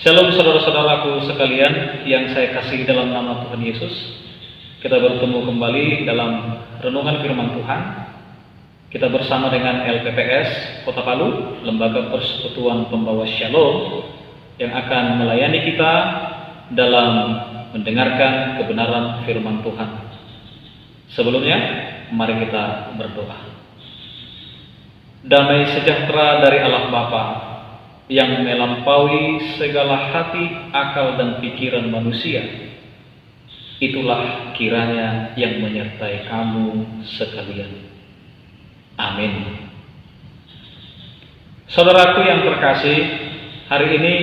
Shalom saudara-saudaraku sekalian yang saya kasih dalam nama Tuhan Yesus. Kita bertemu kembali dalam renungan firman Tuhan. Kita bersama dengan LPPS Kota Palu, Lembaga Persekutuan Pembawa Shalom, yang akan melayani kita dalam mendengarkan kebenaran firman Tuhan. Sebelumnya, mari kita berdoa. Damai sejahtera dari Allah Bapa yang melampaui segala hati, akal, dan pikiran manusia, itulah kiranya yang menyertai kamu sekalian. Amin. Saudaraku yang terkasih, hari ini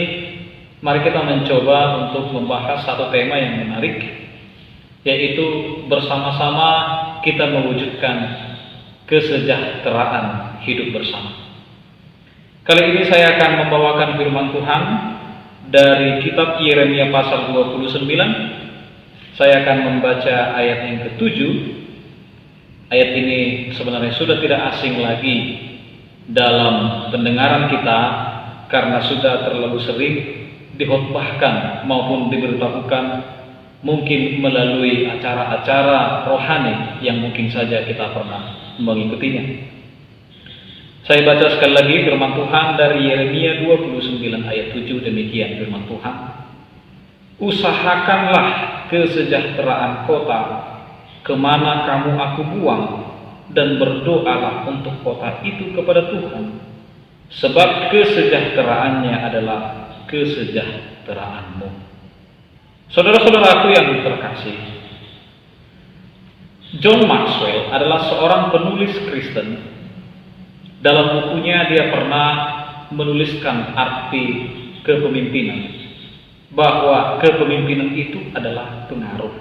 mari kita mencoba untuk membahas satu tema yang menarik, yaitu bersama-sama kita mewujudkan kesejahteraan hidup bersama. Kali ini saya akan membawakan firman Tuhan dari kitab Yeremia pasal 29. Saya akan membaca ayat yang ke-7. Ayat ini sebenarnya sudah tidak asing lagi dalam pendengaran kita karena sudah terlalu sering dikhotbahkan maupun diberitahukan, mungkin melalui acara-acara rohani yang mungkin saja kita pernah mengikutinya. Saya baca sekali lagi firman Tuhan dari Yeremia 29 ayat 7, demikian firman Tuhan. Usahakanlah kesejahteraan kota kemana kamu aku buang, dan berdoalah untuk kota itu kepada Tuhan, sebab kesejahteraannya adalah kesejahteraanmu. Saudara-saudaraku yang terkasih, John Maxwell adalah seorang penulis Kristen. Dalam bukunya dia pernah menuliskan arti kepemimpinan, bahwa kepemimpinan itu adalah pengaruh,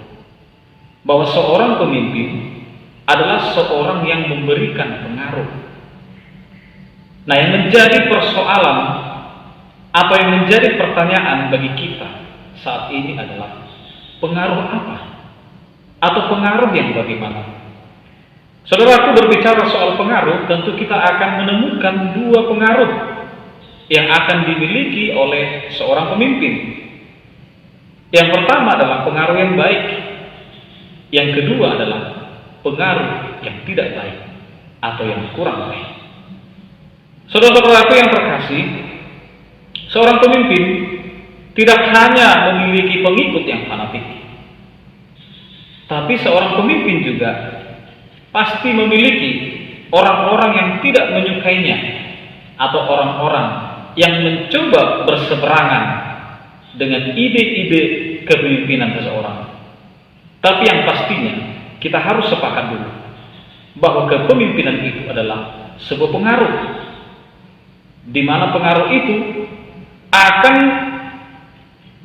bahwa seorang pemimpin adalah seorang yang memberikan pengaruh. Nah, yang menjadi persoalan, apa yang menjadi pertanyaan bagi kita saat ini adalah pengaruh apa? Atau pengaruh yang bagaimana? Saudaraku, berbicara soal pengaruh, tentu kita akan menemukan dua pengaruh yang akan dimiliki oleh seorang pemimpin. Yang pertama adalah pengaruh yang baik. Yang kedua adalah pengaruh yang tidak baik atau yang kurang baik. Saudara-saudaraku yang terkasih, seorang pemimpin tidak hanya memiliki pengikut yang fanatik, tapi seorang pemimpin juga pasti memiliki orang-orang yang tidak menyukainya atau orang-orang yang mencoba berseberangan dengan ide-ide kepemimpinan seseorang. Tapi yang pastinya kita harus sepakat dulu bahwa kepemimpinan itu adalah sebuah pengaruh, di mana pengaruh itu akan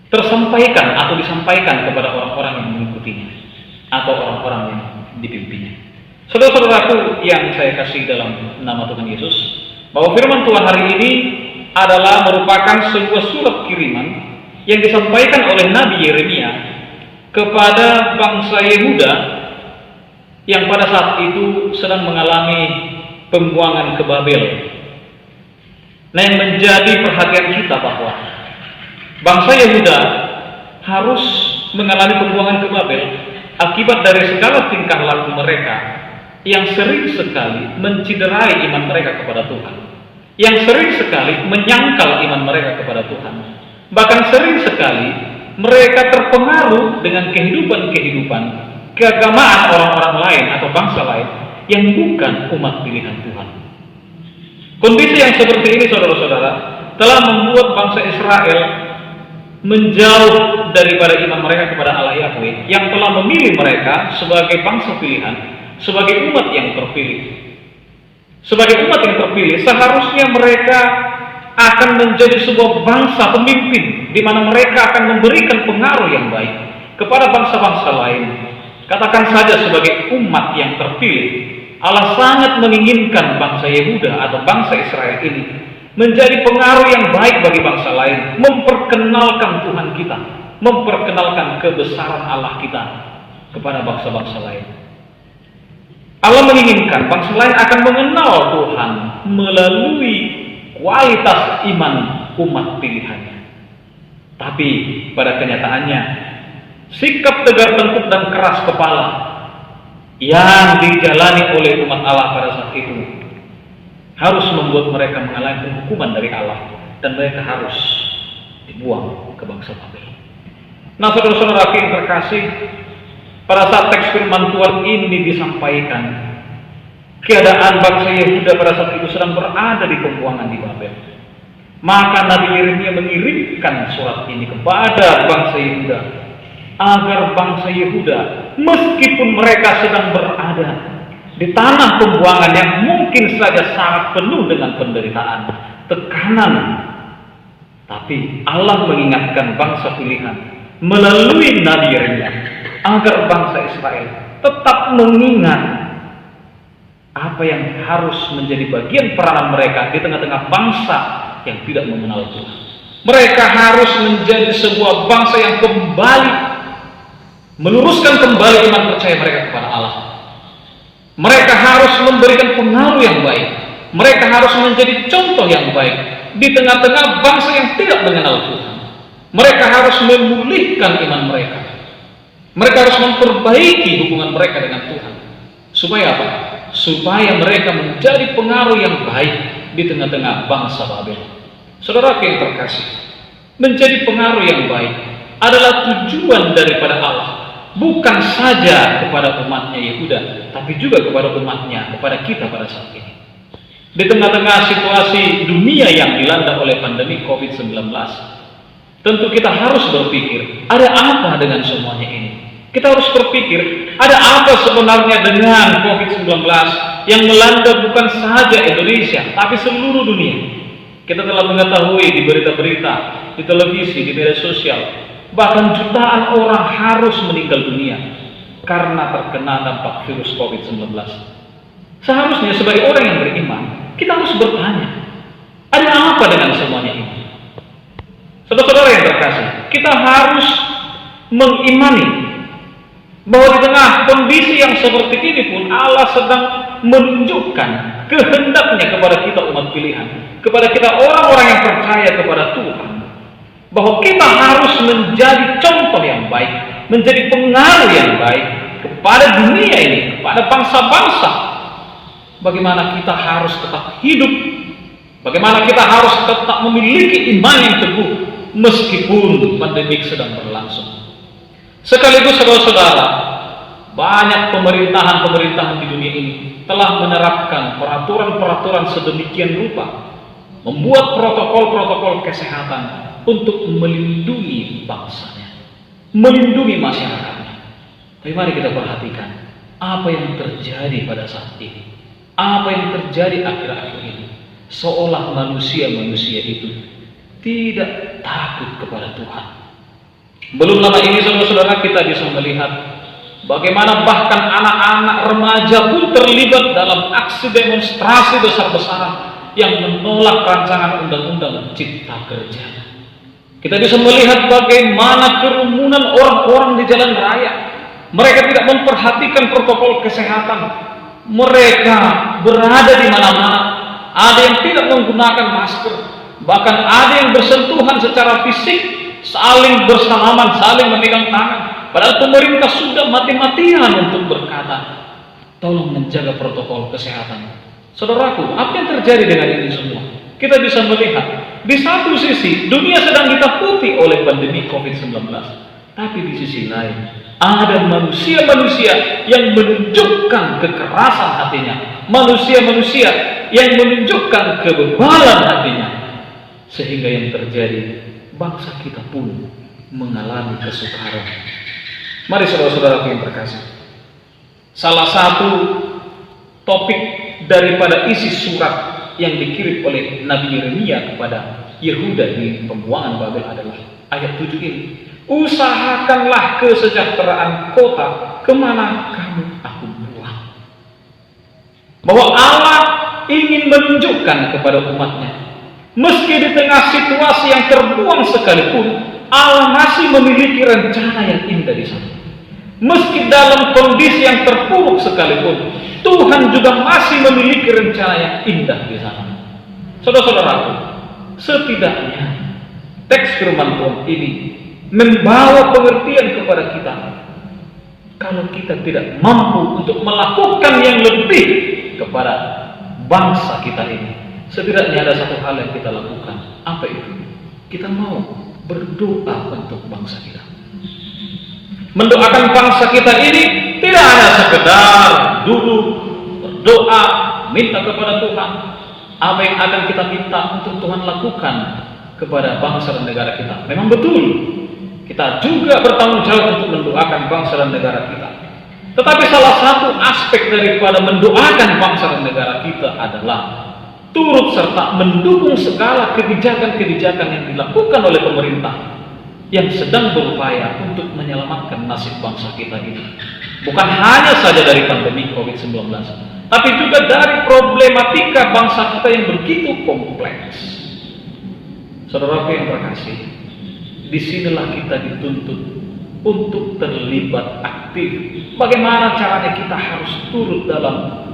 tersampaikan atau disampaikan kepada orang-orang yang mengikutinya atau orang-orang yang dipimpinnya. Saudara-saudaraku yang saya kasih dalam nama Tuhan Yesus, bahwa firman Tuhan hari ini adalah merupakan sebuah surat kiriman yang disampaikan oleh Nabi Yeremia kepada bangsa Yehuda yang pada saat itu sedang mengalami pembuangan ke Babel. Nah, yang menjadi perhatian kita bahwa bangsa Yehuda harus mengalami pembuangan ke Babel akibat dari segala tingkah laku mereka yang sering sekali menciderai iman mereka kepada Tuhan, yang sering sekali menyangkal iman mereka kepada Tuhan, bahkan sering sekali mereka terpengaruh dengan kehidupan keagamaan orang-orang lain atau bangsa lain yang bukan umat pilihan Tuhan. Kondisi yang seperti ini, saudara-saudara, telah membuat bangsa Israel menjauh daripada iman mereka kepada Allah Yahweh yang telah memilih mereka sebagai bangsa pilihan, sebagai umat yang terpilih. Sebagai umat yang terpilih, seharusnya mereka akan menjadi sebuah bangsa pemimpin, di mana mereka akan memberikan pengaruh yang baik kepada bangsa-bangsa lain. Katakan saja sebagai umat yang terpilih, Allah sangat menginginkan bangsa Yehuda atau bangsa Israel ini menjadi pengaruh yang baik bagi bangsa lain, memperkenalkan Tuhan kita, memperkenalkan kebesaran Allah kita kepada bangsa-bangsa lain. Allah menginginkan bangsa lain akan mengenal Tuhan melalui kualitas iman umat pilihannya. Tapi pada kenyataannya, sikap tegar tengkuk dan keras kepala yang dijalani oleh umat Allah pada saat itu harus membuat mereka mengalami hukuman dari Allah, dan mereka harus dibuang ke bangsa Babel. Nah, saudara-saudara yang terkasih, pada saat teks firman Tuhan ini disampaikan, keadaan bangsa Yehuda pada saat itu sedang berada di pembuangan di Babel. Maka Nabi Yeremia mengirimkan surat ini kepada bangsa Yehuda, agar bangsa Yehuda, meskipun mereka sedang berada di tanah pembuangan yang mungkin saja sangat penuh dengan penderitaan, tekanan, tapi Allah mengingatkan bangsa pilihan melalui Nabi Yeremia agar bangsa Israel tetap mengingat apa yang harus menjadi bagian peranan mereka di tengah-tengah bangsa yang tidak mengenal Tuhan. Mereka harus menjadi sebuah bangsa yang kembali meluruskan kembali iman percaya mereka kepada Allah. Mereka harus memberikan pengaruh yang baik. Mereka harus menjadi contoh yang baik di tengah-tengah bangsa yang tidak mengenal Tuhan. Mereka harus memulihkan iman mereka. Mereka harus memperbaiki hubungan mereka dengan Tuhan. Supaya apa? Supaya mereka menjadi pengaruh yang baik di tengah-tengah bangsa Babel. Saudara yang terkasih, menjadi pengaruh yang baik adalah tujuan daripada Allah, bukan saja kepada umatnya Yehuda, tapi juga kepada umatnya, kepada kita pada saat ini. Di tengah-tengah situasi dunia yang dilanda oleh pandemi COVID-19, tentu kita harus berpikir, ada apa dengan semuanya ini? Kita harus berpikir, ada apa sebenarnya dengan COVID-19 yang melanda bukan saja Indonesia, tapi seluruh dunia. Kita telah mengetahui di berita-berita, di televisi, di media sosial, bahkan jutaan orang harus meninggal dunia karena terkena dampak virus COVID-19. Seharusnya sebagai orang yang beriman, kita harus bertanya, ada apa dengan semuanya ini? Saudara-saudara yang terkasih, kita harus mengimani bahwa di tengah kondisi yang seperti ini pun Allah sedang menunjukkan kehendaknya kepada kita umat pilihan, kepada kita orang-orang yang percaya kepada Tuhan, bahwa kita harus menjadi contoh yang baik, menjadi pengaruh yang baik kepada dunia ini, kepada bangsa-bangsa. Bagaimana kita harus tetap hidup, bagaimana kita harus tetap memiliki iman yang teguh meskipun pandemi sedang berlangsung. Sekaligus saudara-saudara, banyak pemerintahan-pemerintahan di dunia ini telah menerapkan peraturan-peraturan sedemikian rupa, membuat protokol-protokol kesehatan untuk melindungi bangsanya, melindungi masyarakatnya. Tapi mari kita perhatikan apa yang terjadi pada saat ini, apa yang terjadi akhir-akhir ini, seolah manusia-manusia itu tidak takut kepada Tuhan. Belum lama ini saudara-saudara kita bisa melihat bagaimana bahkan anak-anak remaja pun terlibat dalam aksi demonstrasi besar-besaran yang menolak rancangan undang-undang cipta kerja. Kita bisa melihat bagaimana kerumunan orang-orang di jalan raya. Mereka tidak memperhatikan protokol kesehatan. Mereka berada di mana-mana. Ada yang tidak menggunakan masker, bahkan ada yang bersentuhan secara fisik, saling bersalaman, saling memegang tangan. Padahal pemerintah sudah mati-matian untuk berkata, tolong menjaga protokol kesehatan. Saudaraku, apa yang terjadi dengan ini semua? Kita bisa melihat, di satu sisi dunia sedang ditakuti oleh pandemi COVID-19, tapi di sisi lain ada manusia-manusia yang menunjukkan kekerasan hatinya, manusia-manusia yang menunjukkan kebebalan hatinya, sehingga yang terjadi, bangsa kita pun mengalami kesukaran. Mari saudara-saudara yang terkasih, salah satu topik daripada isi surat yang dikirim oleh Nabi Yeremia kepada Yehuda di pembuangan Babel adalah ayat 7 ini. Usahakanlah kesejahteraan kota kemana kamu aku buang. Bahwa Allah ingin menunjukkan kepada umatnya, meski di tengah situasi yang terbuang sekalipun, Allah masih memiliki rencana yang indah di sana. Meski dalam kondisi yang terpuruk sekalipun, Tuhan juga masih memiliki rencana yang indah di sana. Saudara-saudaraku, setidaknya teks firman Tuhan ini membawa pengertian kepada kita. Kalau kita tidak mampu untuk melakukan yang lebih kepada bangsa kita ini, setidaknya ada satu hal yang kita lakukan. Apa itu? Kita mau berdoa untuk bangsa kita. Mendoakan bangsa kita ini tidak hanya sekedar duduk berdoa, minta kepada Tuhan apa yang akan kita minta untuk Tuhan lakukan kepada bangsa dan negara kita. Memang betul, kita juga bertanggung jawab untuk mendoakan bangsa dan negara kita. Tetapi salah satu aspek daripada mendoakan bangsa dan negara kita adalah turut serta mendukung segala kebijakan-kebijakan yang dilakukan oleh pemerintah yang sedang berupaya untuk menyelamatkan nasib bangsa kita ini. Bukan hanya saja dari pandemi COVID-19, tapi juga dari problematika bangsa kita yang begitu kompleks. Saudaraku yang terkasih, disinilah kita dituntut untuk terlibat aktif. Bagaimana caranya kita harus turut dalam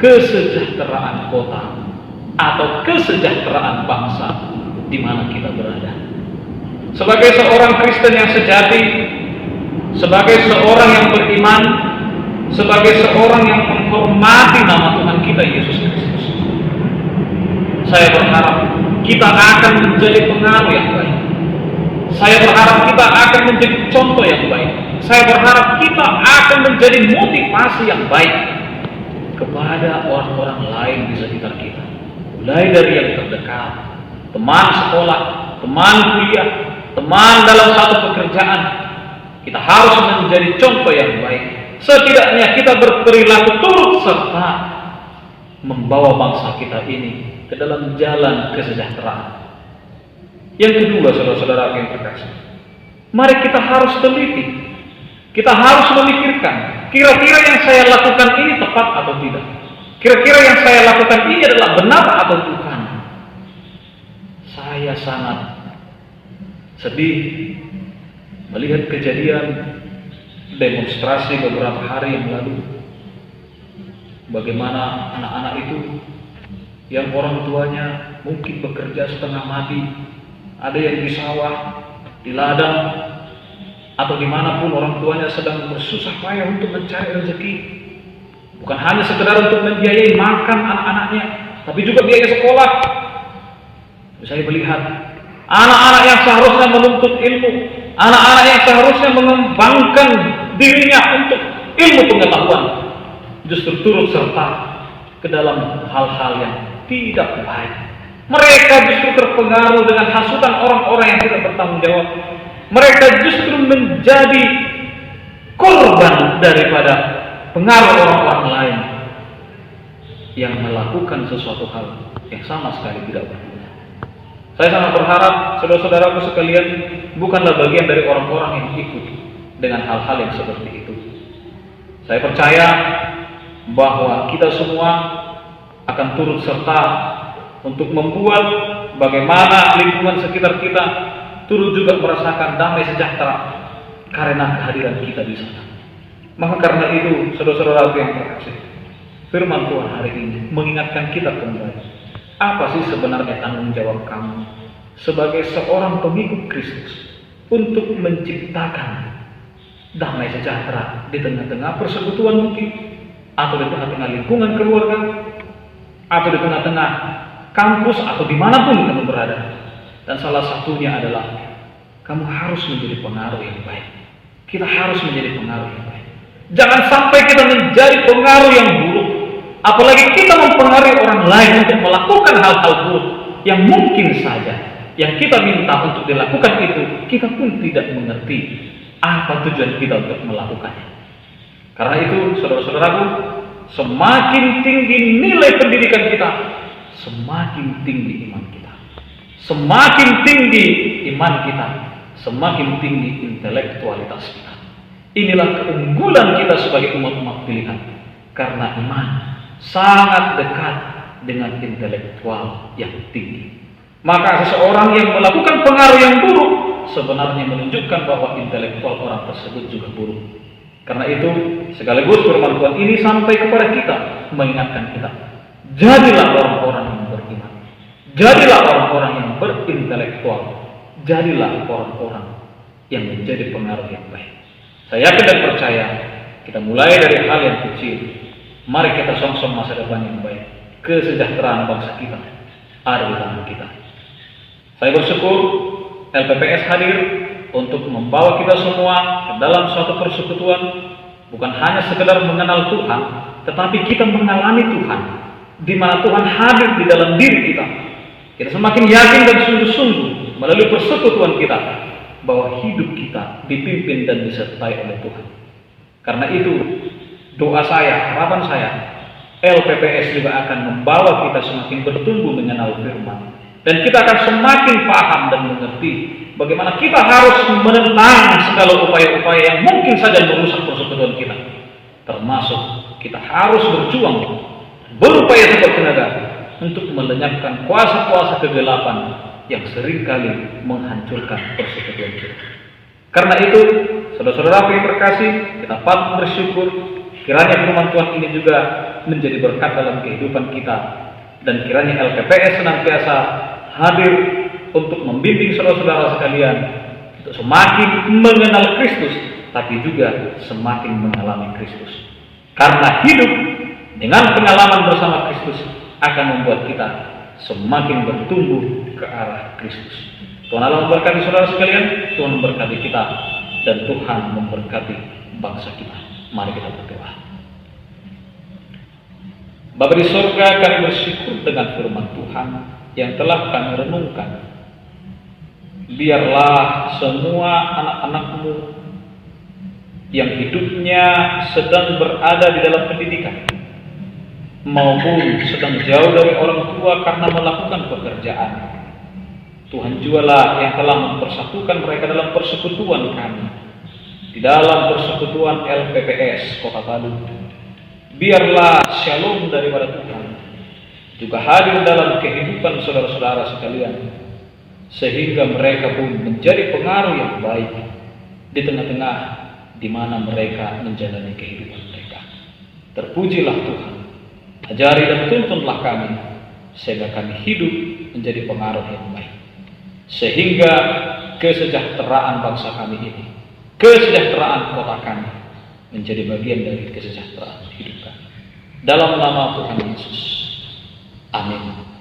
kesejahteraan kota atau kesejahteraan bangsa di mana kita berada. Sebagai seorang Kristen yang sejati, sebagai seorang yang beriman, sebagai seorang yang menghormati nama Tuhan kita Yesus Kristus, saya berharap kita akan menjadi pengaruh yang baik. Saya berharap kita akan menjadi contoh yang baik. Saya berharap kita akan menjadi motivasi yang baik kepada orang-orang lain di sekitar kita. Mulai dari yang terdekat, teman sekolah, teman kuliah, teman dalam satu pekerjaan. Kita harus menjadi contoh yang baik. Setidaknya kita berperilaku turut serta membawa bangsa kita ini ke dalam jalan kesejahteraan. Yang kedua, saudara-saudara yang terkasih, mari kita harus teliti. Kita harus memikirkan, kira-kira yang saya lakukan ini tepat atau tidak? Kira-kira yang saya lakukan ini adalah benar atau bukan? Saya sangat sedih melihat kejadian demonstrasi beberapa hari yang lalu. Bagaimana anak-anak itu yang orang tuanya mungkin bekerja setengah mati, ada yang di sawah, di ladang, atau dimanapun orang tuanya sedang bersusah payah untuk mencari rezeki. Bukan hanya sekedar untuk membiayai makan anak-anaknya, tapi juga biaya sekolah. Saya melihat anak-anak yang seharusnya menuntut ilmu, anak-anak yang seharusnya mengembangkan dirinya untuk ilmu pengetahuan, justru turut serta ke dalam hal-hal yang tidak baik. Mereka justru terpengaruh dengan hasutan orang-orang yang tidak bertanggung jawab. Mereka justru menjadi korban daripada pengaruh orang-orang lain yang melakukan sesuatu hal yang sama sekali tidak berguna. Saya sangat berharap saudara-saudaraku sekalian bukanlah bagian dari orang-orang yang ikut dengan hal-hal yang seperti itu. Saya percaya bahwa kita semua akan turut serta untuk membuat bagaimana lingkungan sekitar kita turut juga merasakan damai sejahtera karena kehadiran kita di sana. Maka karena itu, saudara-saudara yang terkasih, firman Tuhan hari ini mengingatkan kita kembali, apa sih sebenarnya tanggung jawab kamu sebagai seorang pengikut Kristus untuk menciptakan damai sejahtera di tengah-tengah persekutuan mungkin, atau di tengah-tengah lingkungan keluarga, atau di tengah-tengah kampus, atau dimanapun kamu berada. Dan salah satunya adalah kamu harus menjadi pengaruh yang baik. Kita harus menjadi pengaruh yang baik. Jangan sampai kita menjadi pengaruh yang buruk, apalagi kita mempengaruhi orang lain untuk melakukan hal-hal buruk yang mungkin saja yang kita minta untuk dilakukan itu kita pun tidak mengerti apa tujuan kita untuk melakukannya. Karena itu, saudara-saudaraku, semakin tinggi nilai pendidikan kita, semakin tinggi iman kita. Semakin tinggi iman kita, semakin tinggi intelektualitas kita. Inilah keunggulan kita sebagai umat-umat pilihan, karena iman sangat dekat dengan intelektual yang tinggi. Maka seseorang yang melakukan pengaruh yang buruk sebenarnya menunjukkan bahwa intelektual orang tersebut juga buruk. Karena itu, sekaligus firman Tuhan ini sampai kepada kita, mengingatkan kita, jadilah orang-orang yang beriman, jadilah orang-orang yang berintelektual, jadilah orang-orang yang menjadi pengaruh yang baik. Saya yakin dan percaya, kita mulai dari hal yang kecil. Mari kita song-song masa depan yang baik. Kesejahteraan bangsa kita ada di tangan kita. Saya bersyukur LPPS hadir untuk membawa kita semua ke dalam suatu persekutuan, bukan hanya sekedar mengenal Tuhan, tetapi kita mengalami Tuhan, di mana Tuhan hadir di dalam diri kita. Kita semakin yakin dan sungguh-sungguh melalui persekutuan kita bahwa hidup kita dipimpin dan disertai oleh Tuhan. Karena itu, doa saya, harapan saya, LPPS juga akan membawa kita semakin bertumbuh mengenal firman. Dan kita akan semakin paham dan mengerti bagaimana kita harus menentang segala upaya-upaya yang mungkin saja merusak persekutuan kita. Termasuk kita harus berjuang, berupaya sekuat tenaga untuk melenyapkan kuasa-kuasa kegelapan yang seringkali menghancurkan persekutuan kita. Karena itu, saudara-saudara yang terkasih, kita patut bersyukur kiranya firman Tuhan ini juga menjadi berkat dalam kehidupan kita, dan kiranya LPPS senantiasa hadir untuk membimbing saudara-saudara sekalian untuk semakin mengenal Kristus, tapi juga semakin mengalami Kristus. Karena hidup dengan pengalaman bersama Kristus akan membuat kita semakin bertumbuh ke arah Kristus. Tuhan Allah memberkati saudara sekalian, Tuhan memberkati kita, dan Tuhan memberkati bangsa kita. Mari kita berdoa. Bapa di surga, kami bersyukur dengan firman Tuhan yang telah kami renungkan. Biarlah semua anak-anak-Mu yang hidupnya sedang berada di dalam pendidikan maupun sedang jauh dari orang tua karena melakukan pekerjaan, Tuhan jualah yang telah mempersatukan mereka dalam persekutuan kami, di dalam persekutuan LPPS Kota Palu. Biarlah shalom daripada Tuhan juga hadir dalam kehidupan saudara-saudara sekalian, sehingga mereka pun menjadi pengaruh yang baik di tengah-tengah di mana mereka menjalani kehidupan mereka. Terpujilah Tuhan, ajari dan tuntunlah kami, sehingga kami hidup menjadi pengaruh yang baik, sehingga kesejahteraan bangsa kami ini, kesejahteraan kota kami, menjadi bagian dari kesejahteraan hidup kami. Dalam nama Tuhan Yesus, amin.